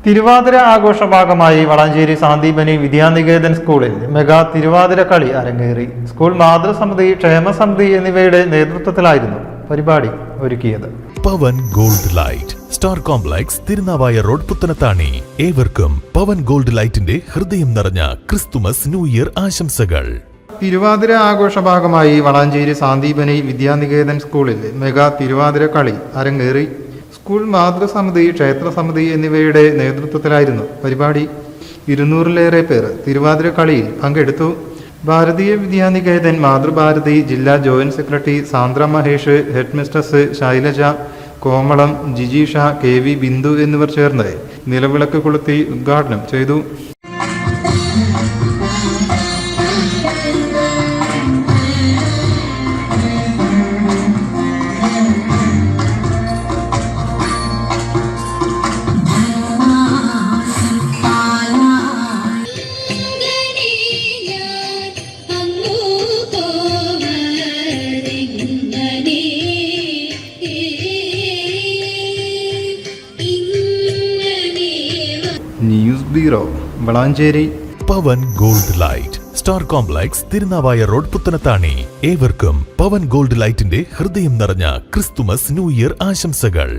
തിരുവാതിര ആഘോഷ ഭാഗമായി വളാഞ്ചേരി സാന്ദീപനി വിദ്യാനികേതൻ സ്കൂളിൽ മെഗാ തിരുവാതിര കളി അരങ്ങേറി. സ്കൂൾ മാതൃസമിതി, ക്ഷേമസമിതി എന്നിവയുടെ നേതൃത്വത്തിലായിരുന്നു പരിപാടി ഒരുക്കിയത്. Pavan gold light star complex, Thirunavaya road, Puthanathani. ഏവർക്കും പവൻ ഗോൾഡ് ലൈറ്റിന്റെ ഹൃദയം നിറഞ്ഞ ക്രിസ്തുമസ് ന്യൂ ഇയർ ആശംസകൾ. തിരുവാതിര ആഘോഷ ഭാഗമായി വളാഞ്ചേരി സാന്ദീപനി വിദ്യാനികേതൻ സ്കൂളിൽ മെഗാ തിരുവാതിര കളി അരങ്ങേറി. സ്കൂൾ മാതൃസമിതി, ക്ഷേത്രസമിതി എന്നിവയുടെ നേതൃത്വത്തിലായിരുന്നു പരിപാടി. 200-ലേറെ പേർ തിരുവാതിര കളിയിൽ പങ്കെടുത്തു. ഭാരതീയ വിദ്യാനികേതൻ മാതൃഭാരതി ജില്ലാ joint secretary Sandra Mahesh, head mistress Shailaja, Komalam, Jijeesha, KV Bindu എന്നിവർ ചേർന്ന് നിലവിളക്ക് കൊളുത്തി ഉദ്ഘാടനം ചെയ്തു. News bureau, Valanchery. Pavan gold light star complex, Thirunavaya road, Puthanathani. ഏവർക്കും പവൻ ഗോൾഡ് ലൈറ്റിന്റെ ഹൃദയം നിറഞ്ഞ ക്രിസ്തുമസ് ന്യൂ ഇയർ ആശംസകൾ.